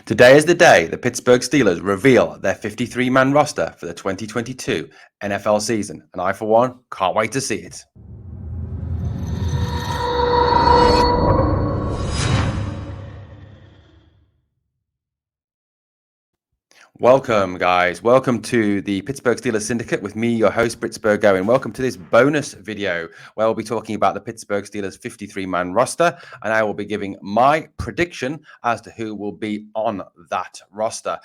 Today is the day the Pittsburgh Steelers reveal their 53-man roster for the 2022 NFL season, and I, for one, can't wait to see it. Welcome, guys. Welcome to the Pittsburgh Steelers Syndicate with me, your host, Britsburgh, Owen. Welcome to this bonus video where we'll be talking about the Pittsburgh Steelers 53-man roster, and I will be giving my prediction as to who will be on that roster.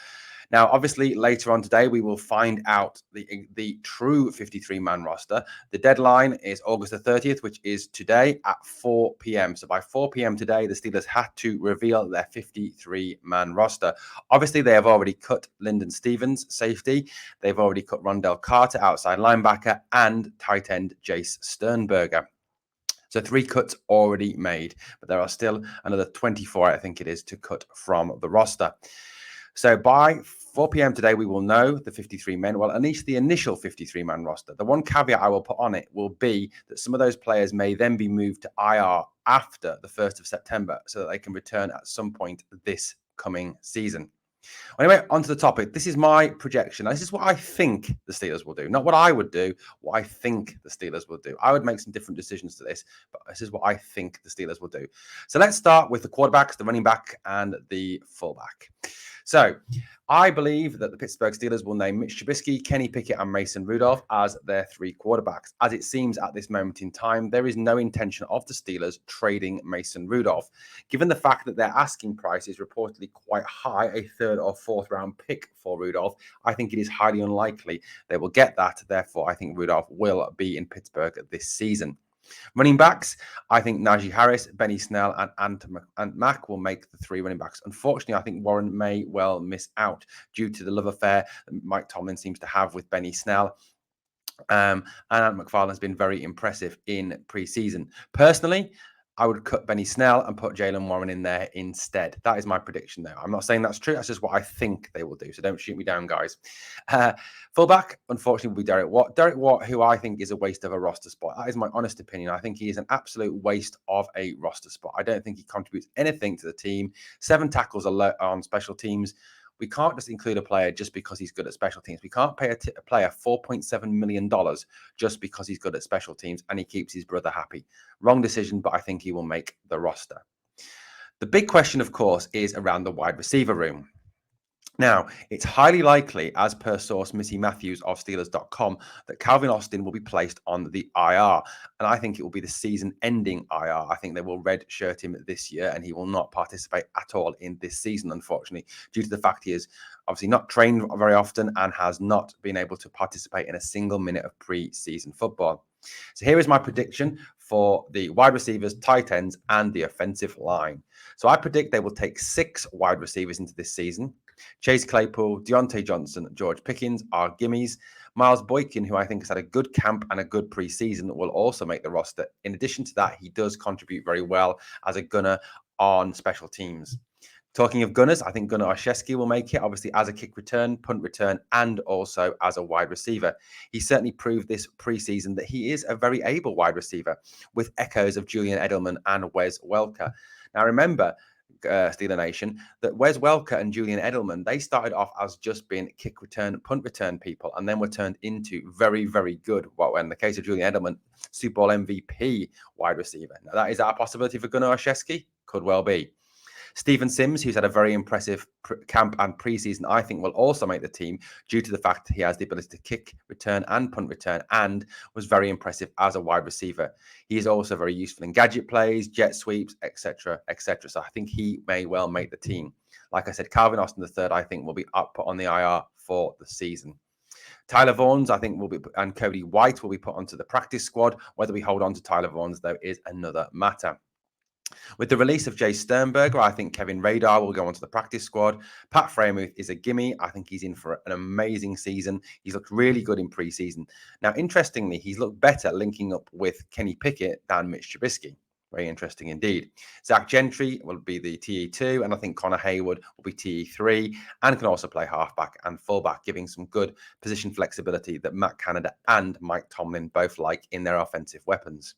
Now, obviously, later on today, we will find out the true 53-man roster. The deadline is August the 30th, which is today at 4 p.m. So by 4 p.m. today, the Steelers had to reveal their 53-man roster. Obviously, they have already cut Lyndon Stevens, safety. They've already cut Rondell Carter, outside linebacker, and tight end Jace Sternberger. So 3 cuts already made, but there are still another 24, I think it is, to cut from the roster. So by 4 p.m. today, we will know the 53 men, well, at least the initial 53-man roster. The one caveat I will put on it will be that some of those players may then be moved to IR after the 1st of September so that they can return at some point this coming season. Anyway, on to the topic. This is my projection. This is what I think the Steelers will do. Not what I would do, what I think the Steelers will do. I would make some different decisions to this, but this is what I think the Steelers will do. So let's start with the quarterbacks, the running back, and the fullback. So I believe that the Pittsburgh Steelers will name Mitch Trubisky, Kenny Pickett, and Mason Rudolph as their 3 quarterbacks. As it seems at this moment in time, there is no intention of the Steelers trading Mason Rudolph. Given the fact that their asking price is reportedly quite high, a 3rd or 4th round pick for Rudolph, I think it is highly unlikely they will get that. Therefore, I think Rudolph will be in Pittsburgh this season. Running backs, I think Najee Harris, Benny Snell, and Ant Mack will make the 3 running backs. Unfortunately, I think Warren may well miss out due to the love affair that Mike Tomlin seems to have with Benny Snell. And Ant McFarlane has been very impressive in preseason. Personally, I would cut Benny Snell and put Jaylen Warren in there instead. That is my prediction, though. I'm not saying that's true. That's just what I think they will do. So don't shoot me down, guys. Fullback, unfortunately, will be Derek Watt. Derek Watt, who I think is a waste of a roster spot. That is my honest opinion. I think he is an absolute waste of a roster spot. I don't think he contributes anything to the team. 7 tackles on special teams. We can't just include a player just because he's good at special teams. We can't pay a player $4.7 million just because he's good at special teams and he keeps his brother happy. Wrong decision, but I think he will make the roster. The big question, of course, is around the wide receiver room. Now, it's highly likely, as per source Missy Matthews of Steelers.com, that Calvin Austin will be placed on the IR. And I think it will be the season-ending IR. I think they will redshirt him this year, and he will not participate at all in this season, unfortunately, due to the fact he is obviously not trained very often and has not been able to participate in a single minute of pre-season football. So here is my prediction for the wide receivers, tight ends, and the offensive line. So I predict they will take 6 wide receivers into this season. Chase Claypool, Deontay Johnson, George Pickens are gimmies. Miles Boykin, who I think has had a good camp and a good preseason, will also make the roster. In addition to that, he does contribute very well as a gunner on special teams. Talking of gunners, I think Gunnar Olszewski will make it, obviously as a kick return, punt return, and also as a wide receiver. He certainly proved this preseason that he is a very able wide receiver with echoes of Julian Edelman and Wes Welker. Now, remember, Steeler Nation, that Wes Welker and Julian Edelman, they started off as just being kick return, punt return people, and then were turned into very, very good, well, in the case of Julian Edelman, Super Bowl MVP wide receiver. Now, is that a possibility for Gunnar Olszewski? Could well be. Stephen Sims, who's had a very impressive camp and preseason, I think will also make the team due to the fact that he has the ability to kick, return, and punt return, and was very impressive as a wide receiver. He is also very useful in gadget plays, jet sweeps, etc., etc. So I think he may well make the team. Like I said, Calvin Austin III, I think, will be up on the IR for the season. Tyler Vaughns, I think, will be, and Cody White will be put onto the practice squad. Whether we hold on to Tyler Vaughns, though, is another matter. With the release of Jace Sternberger, I think Kevin Radar will go onto the practice squad. Pat Freiermuth is a gimme. I think he's in for an amazing season. He's looked really good in preseason. Now, interestingly, he's looked better linking up with Kenny Pickett than Mitch Trubisky. Very interesting indeed. Zach Gentry will be the TE2, and I think Connor Haywood will be TE3, and can also play halfback and fullback, giving some good position flexibility that Matt Canada and Mike Tomlin both like in their offensive weapons.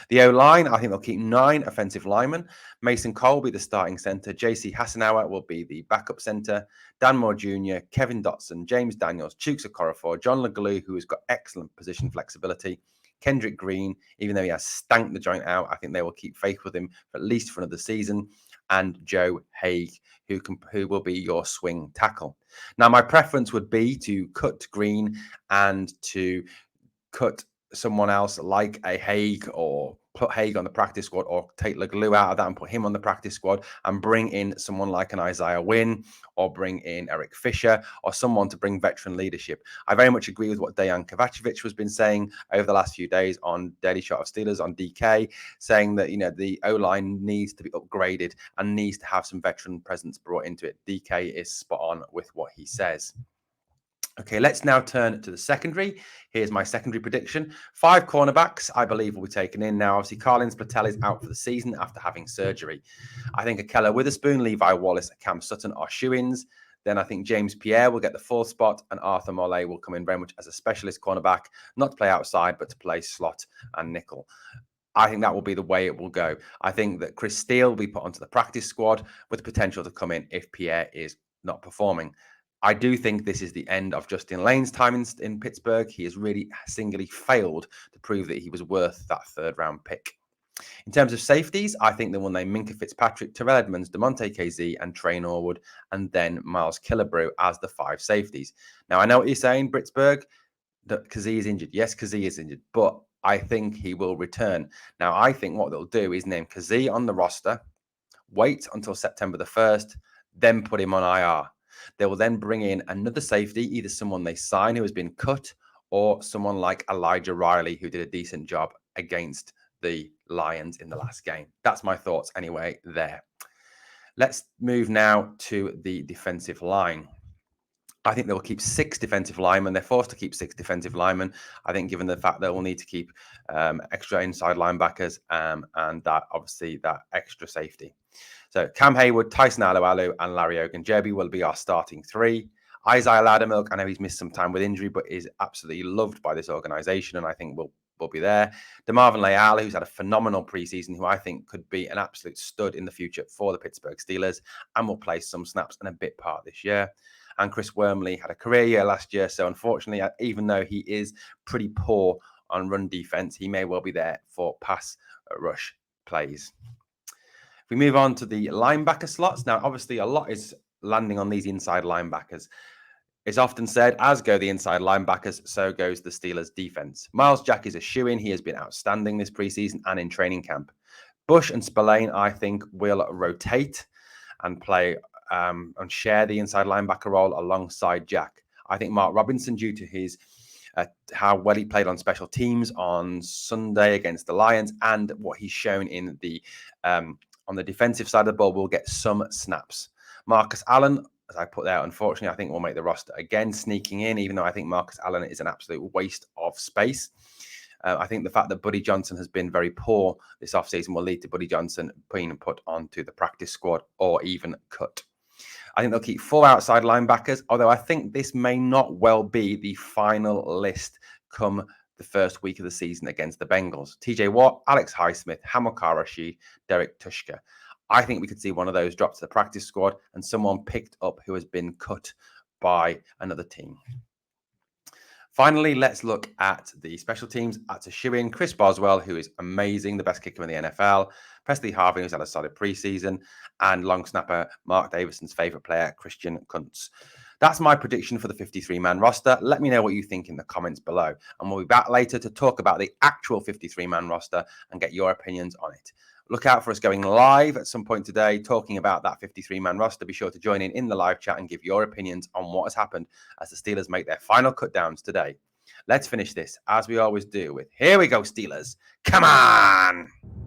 The O-line, I think they'll keep 9 offensive linemen. Mason Cole will be the starting centre. JC Hassanauer will be the backup centre. Dan Moore Jr., Kevin Dotson, James Daniels, Chooks Okorafor, John Legaloo, who has got excellent position flexibility. Kendrick Green, even though he has stanked the joint out, I think they will keep faith with him for at least for another season. And Joe Haig, who will be your swing tackle. Now, my preference would be to cut Green and to cut someone else like a Haig, or put Haig on the practice squad, or take Legaloo out of that and put him on the practice squad and bring in someone like an Isaiah Wynn, or bring in Eric Fisher, or someone to bring veteran leadership. I very much agree with what Dejan Kovacevic has been saying over the last few days on Daily Shot of Steelers on DK, saying that, the O-line needs to be upgraded and needs to have some veteran presence brought into it. DK is spot on with what he says. Okay, let's now turn to the secondary. Here's my secondary prediction. 5 cornerbacks, I believe, will be taken in. Now, obviously, Carlins Patel is out for the season after having surgery. I think Akella Witherspoon, Levi Wallace, and Cam Sutton are shoo-ins. Then I think James Pierre will get the 4th spot, and Arthur Mollet will come in very much as a specialist cornerback, not to play outside, but to play slot and nickel. I think that will be the way it will go. I think that Chris Steele will be put onto the practice squad with the potential to come in if Pierre is not performing. I do think this is the end of Justin Lane's time in Pittsburgh. He has really singularly failed to prove that he was worth that 3rd round pick. In terms of safeties, I think they will name Minka Fitzpatrick, Terrell Edmonds, DeMonte KZ, and Trey Norwood, and then Miles Killebrew as the 5 safeties. Now, I know what you're saying, Britsburgh, that Kazee is injured. Yes, Kazee is injured, but I think he will return. Now, I think what they'll do is name Kazee on the roster, wait until September the 1st, then put him on IR. They will then bring in another safety, either someone they sign who has been cut, or someone like Elijah Riley, who did a decent job against the Lions in the last game. That's my thoughts anyway there. Let's move now to the defensive line. I think they will keep 6 defensive linemen. They're forced to keep 6 defensive linemen. I think given the fact that we'll need to keep extra inside linebackers and that obviously that extra safety. So Cam Hayward, Tyson Alualu, and Larry Ogunjobi will be our starting 3. Isaiah Loudermilk, I know he's missed some time with injury, but is absolutely loved by this organization, and I think will be there. DeMarvin Leal, who's had a phenomenal preseason, who I think could be an absolute stud in the future for the Pittsburgh Steelers, and will play some snaps and a bit part this year. And Chris Wormley had a career year last year, so unfortunately, even though he is pretty poor on run defense, he may well be there for pass rush plays. If we move on to the linebacker slots, now obviously a lot is landing on these inside linebackers. It's often said, as go the inside linebackers, so goes the Steelers defense. Miles Jack is a shoo-in. He has been outstanding this preseason and in training camp. Bush and Spillane, I think, will rotate and play and share the inside linebacker role alongside Jack. I think Mark Robinson, due to his how well he played on special teams on Sunday against the Lions and what he's shown in the on the defensive side of the ball, will get some snaps. Marcus Allen, as I put there, unfortunately, I think will make the roster again, sneaking in, even though I think Marcus Allen is an absolute waste of space. I think the fact that Buddy Johnson has been very poor this offseason will lead to Buddy Johnson being put onto the practice squad or even cut. I think they'll keep 4 outside linebackers, although I think this may not well be the final list come the first week of the season against the Bengals. TJ Watt, Alex Highsmith, Hamilcar Rashid, Derek Tushka. I think we could see one of those drop to the practice squad and someone picked up who has been cut by another team. Finally, let's look at the special teams. That's a shoo-in. Chris Boswell, who is amazing, the best kicker in the NFL. Presley Harvin, who's had a solid preseason. And long snapper Mark Davison's favourite player, Christian Kuntz. That's my prediction for the 53-man roster. Let me know what you think in the comments below. And we'll be back later to talk about the actual 53-man roster and get your opinions on it. Look out for us going live at some point today, talking about that 53-man roster. Be sure to join in the live chat and give your opinions on what has happened as the Steelers make their final cut downs today. Let's finish this, as we always do, with "Here we go, Steelers. Come on!"